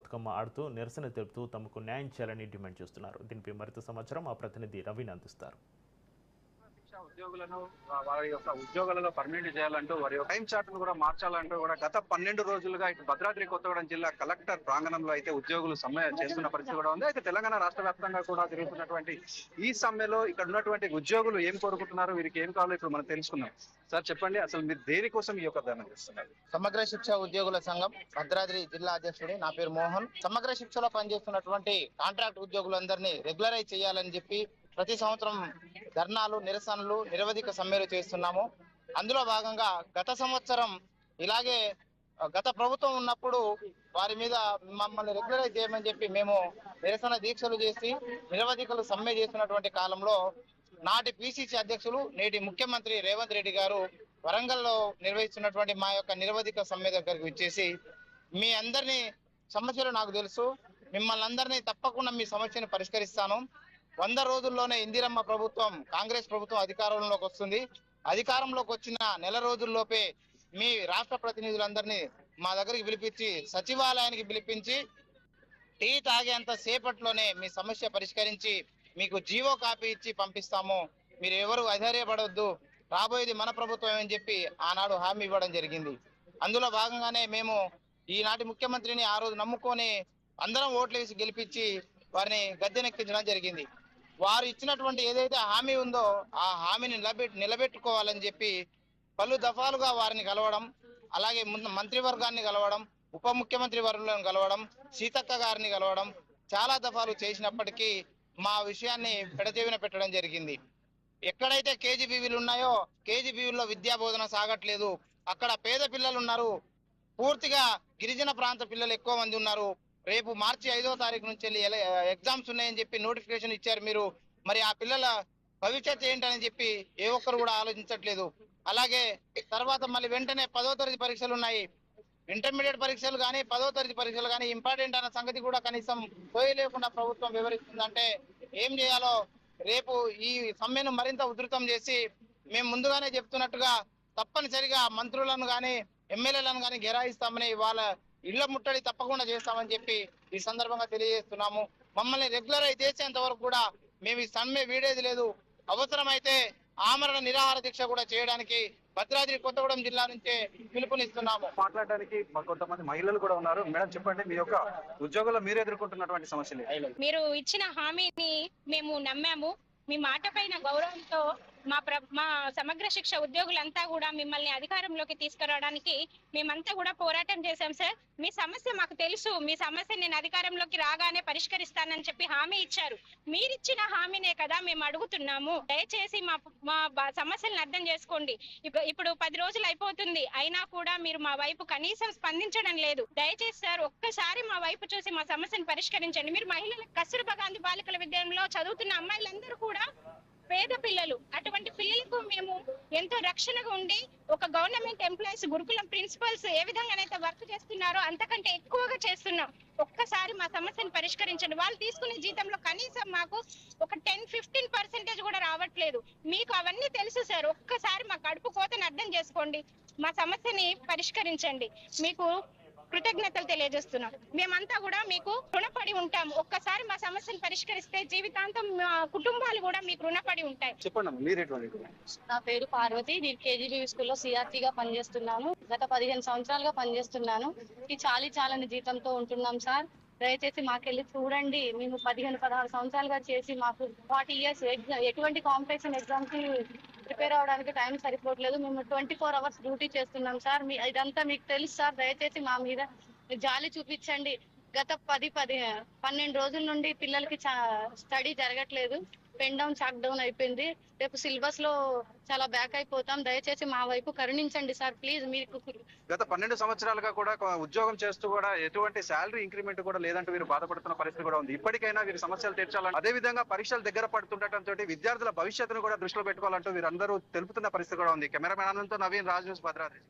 బతుకమ్మ ఆడుతూ నిరసన తెలుపుతూ తమకు న్యాయం చేయాలని డిమాండ్ చేస్తున్నారు. దీనిపై మరింత సమాచారం మా ప్రతినిధి రవిని అందిస్తారు. ఉద్యోగులను వారి యొక్క ఉద్యోగాలలో పర్మినెంట్ చేయాలంటూ వారి యొక్క టైం చార్ట్ను కూడా మార్చాలంటూ కూడా గత 12 రోజులుగా ఇటు భద్రాద్రి కొత్తగూడెం జిల్లా కలెక్టర్ ప్రాంగణంలో అయితే ఉద్యోగులు సమ్మె చేస్తున్న పరిస్థితి కూడా ఉంది. అయితే తెలంగాణ రాష్ట్ర వ్యాప్తంగా కూడా జరుగుతున్నటువంటి ఈ సమ్మెలో ఇక్కడ ఉన్నటువంటి ఉద్యోగులు ఏం కోరుకుంటున్నారు, వీరికి ఏం కావాలో ఇప్పుడు మనం తెలుసుకుందాం. సార్ చెప్పండి, అసలు మీరు దేనికోసం ఈ యొక్క ధర్నా చేస్తున్నారు? సమగ్ర శిక్ష ఉద్యోగుల సంఘం భద్రాద్రి జిల్లా అధ్యక్షుడి నా పేరు మోహన్. సమగ్ర శిక్షలో పనిచేస్తున్నటువంటి కాంట్రాక్ట్ ఉద్యోగులందరినీ రెగ్యులరైజ్ చేయాలని చెప్పి ప్రతి సంవత్సరం ధర్నాలు, నిరసనలు, నిరవధిక సమ్మెలు చేస్తున్నాము. అందులో భాగంగా గత సంవత్సరం ఇలాగే గత ప్రభుత్వం ఉన్నప్పుడు వారి మీద మమ్మల్ని రెగ్యులరైజ్ చేయమని చెప్పి మేము నిరసన దీక్షలు చేసి నిరవధికలు సమ్మె చేస్తున్నటువంటి కాలంలో నాటి పిసిసి అధ్యక్షులు నేటి ముఖ్యమంత్రి రేవంత్ రెడ్డి గారు వరంగల్లో నిర్వహిస్తున్నటువంటి మా యొక్క నిరవధిక సమ్మె దగ్గరికి వచ్చేసి మీ అందరినీ సమస్యలు నాకు తెలుసు, మిమ్మల్ని అందరినీ తప్పకుండా మీ సమస్యను పరిష్కరిస్తాను. 100 రోజుల్లోనే ఇందిరమ్మ ప్రభుత్వం, కాంగ్రెస్ ప్రభుత్వం అధికారంలోకి వస్తుంది. అధికారంలోకి వచ్చిన నెల రోజుల్లోపే మీ రాష్ట్ర ప్రతినిధులందరినీ మా దగ్గరికి పిలిపించి సచివాలయానికి పిలిపించి టీ తాగేంత సేపట్లోనే మీ సమస్య పరిష్కరించి మీకు జీవో కాపీ ఇచ్చి పంపిస్తాము. మీరు ఎవరు అధైర్యపడొద్దు, రాబోయేది మన ప్రభుత్వం అని చెప్పి ఆనాడు హామీ ఇవ్వడం జరిగింది. అందులో భాగంగానే మేము ఈనాటి ముఖ్యమంత్రిని ఆ రోజు నమ్ముకొని అందరం ఓట్లు వేసి గెలిపించి వారిని గద్దెనెక్కించడం జరిగింది. వారు ఇచ్చినటువంటి ఏదైతే హామీ ఉందో ఆ హామీని నిలబెట్టుకోవాలని చెప్పి పలు దఫాలుగా వారిని కలవడం, అలాగే మంత్రివర్గాన్ని కలవడం, ఉప ముఖ్యమంత్రి వర్గులను కలవడం, సీతక్క గారిని కలవడం చాలా దఫాలు చేసినప్పటికీ మా విషయాన్ని పెడచెవిన పెట్టడం జరిగింది. ఎక్కడైతే కేజీబీవీలు ఉన్నాయో కేజీబీవీల్లో విద్యా బోధన సాగట్లేదు. అక్కడ పేద పిల్లలు ఉన్నారు, పూర్తిగా గిరిజన ప్రాంత పిల్లలు ఎక్కువ మంది ఉన్నారు. రేపు మార్చి 5వ తారీఖు నుంచి ఎగ్జామ్స్ ఉన్నాయని చెప్పి నోటిఫికేషన్ ఇచ్చారు మీరు. మరి ఆ పిల్లల భవిష్యత్తు ఏంటని చెప్పి ఏ ఒక్కరు కూడా ఆలోచించట్లేదు. అలాగే తర్వాత మళ్ళీ వెంటనే 10వ తరగతి పరీక్షలు ఉన్నాయి. ఇంటర్మీడియట్ పరీక్షలు కానీ 10వ తరగతి పరీక్షలు కానీ ఇంపార్టెంట్ అన్న సంగతి కూడా కనీసం లేకుండా ప్రభుత్వం వివరిస్తుందంటే ఏం చేయాలో రేపు ఈ సమ్మెను మరింత ఉధృతం చేసి మేము ముందుగానే చెప్తున్నట్టుగా తప్పనిసరిగా మంత్రులను కానీ ఎమ్మెల్యేలను కానీ ఘెరాయిస్తామని, వాళ్ళ ఇళ్ల ముట్టడి తప్పకుండా చేస్తామని చెప్పి ఈ సందర్భంగా తెలియజేస్తున్నాము. మమ్మల్ని రెగ్యులరైజ్ చేసేంత వరకు కూడా మేము ఈ సమ్మె వీడేది లేదు. అవసరమైతే ఆమరణ నిరాహార దీక్ష కూడా చేయడానికి భద్రాద్రి కొత్తగూడెం జిల్లా నుంచే పిలుపునిస్తున్నాము. మాట్లాడడానికి కొంతమంది మహిళలు కూడా ఉన్నారు. మేడం చెప్పండి, మీ యొక్క ఉద్యోగుల్లో మీరు ఎదుర్కొంటున్నటువంటి సమస్యలు? మీరు ఇచ్చిన హామీని మేము నమ్మాము. మీ మాట పైన గౌరవంతో మా సమగ్ర శిక్ష ఉద్యోగులంతా కూడా మిమ్మల్ని అధికారంలోకి తీసుకురావడానికి మేమంతా కూడా పోరాటం చేశాం సార్. మీ సమస్య మాకు తెలుసు, మీ సమస్య నేను అధికారంలోకి రాగానే పరిష్కరిస్తానని చెప్పి హామీ ఇచ్చారు. మీరిచ్చిన హామీనే కదా మేము అడుగుతున్నాము. దయచేసి మా సమస్యలను అర్థం చేసుకోండి. ఇప్పుడు 10 రోజులు అయిపోతుంది, అయినా కూడా మీరు మా వైపు కనీసం స్పందించడం లేదు. దయచేసి సార్ ఒక్కసారి మా వైపు చూసి మా సమస్యను పరిష్కరించండి. మీరు మహిళలకు కస్తూర్బా గాంధీ బాలికల విద్యాలయంలో చదువుతున్న అమ్మాయిలందరూ కూడా పేద పిల్లలు. అటువంటి పిల్లలకు మేము ఎంతో రక్షణగా ఉండి ఒక గవర్నమెంట్ ఎంప్లాయీస్, గురుకులం ప్రిన్సిపల్స్ ఏ విధంగానైతే వర్క్ చేస్తున్నారో అంతకంటే ఎక్కువగా చేస్తున్నాం. ఒక్కసారి మా సమస్యను పరిష్కరించండి. వాళ్ళు తీసుకునే జీతంలో కనీసం మాకు ఒక 10-15% కూడా రావట్లేదు. మీకు అవన్నీ తెలుసు సార్. ఒక్కసారి మా కడుపు కోతను అర్థం చేసుకోండి, మా సమస్యని పరిష్కరించండి. మీకు కృతజ్ఞతలు తెలియజేస్తున్నాం. మేమంతా కూడా మీకు రుణపడి ఉంటాం. ఒక్కసారి మా సమస్యను పరిష్కరిస్తే జీవితాంతం మా కుటుంబాలు కూడా మీకు రుణపడి ఉంటాయి. చెప్పండి. నా పేరు పార్వతి. నేను కేజీబీవీ స్కూల్లో సిఆర్టీగా పనిచేస్తున్నాను. గత 15 సంవత్సరాలుగా పనిచేస్తున్నాను. ఈ చాలని జీతంతో ఉంటున్నాం సార్. దయచేసి మాకెళ్ళి చూడండి. మేము 15-16 సంవత్సరాలుగా చేసి మాకు 40 years ఎటువంటి కాంపిటీషన్ ఎగ్జామ్ కి ప్రిపేర్ అవడానికి టైం సరిపోవట్లేదు. మేము 24 hours డ్యూటీ చేస్తున్నాం సార్. ఇదంతా మీకు తెలుసు సార్. దయచేసి మా మీద జాలి చూపించండి. గత 12 రోజుల నుండి పిల్లలకి స్టడీ జరగట్లేదు. పెన్ డౌన్, చాక్ డౌన్ అయిపోయింది. రేపు సిలబస్ లో చాలా బ్యాక్ అయిపోతాం. దయచేసి మా వైపు కరుణించండి సార్ ప్లీజ్. మీకు గత 12 సంవత్సరాలుగా కూడా ఉద్యోగం చేస్తూ కూడా ఎటువంటి శాలరీ ఇంక్రిమెంట్ కూడా లేదంటూ వీరు బాధపడుతున్న పరిస్థితి కూడా ఉంది. ఇప్పటికైనా వీరి సమస్యలు తీర్చాలని, అదే విధంగా పరీక్షలు దగ్గర పడుతుండటంతో విద్యార్థుల భవిష్యత్తును కూడా దృష్టిలో పెట్టుకోవాలంటూ వీరందరూ తెలుపుతున్న పరిస్థితి కూడా ఉంది. కెమెరామెన్ ఆనంద్తో నవీన్, రాజ్ న్యూస్, భద్రాద్రి.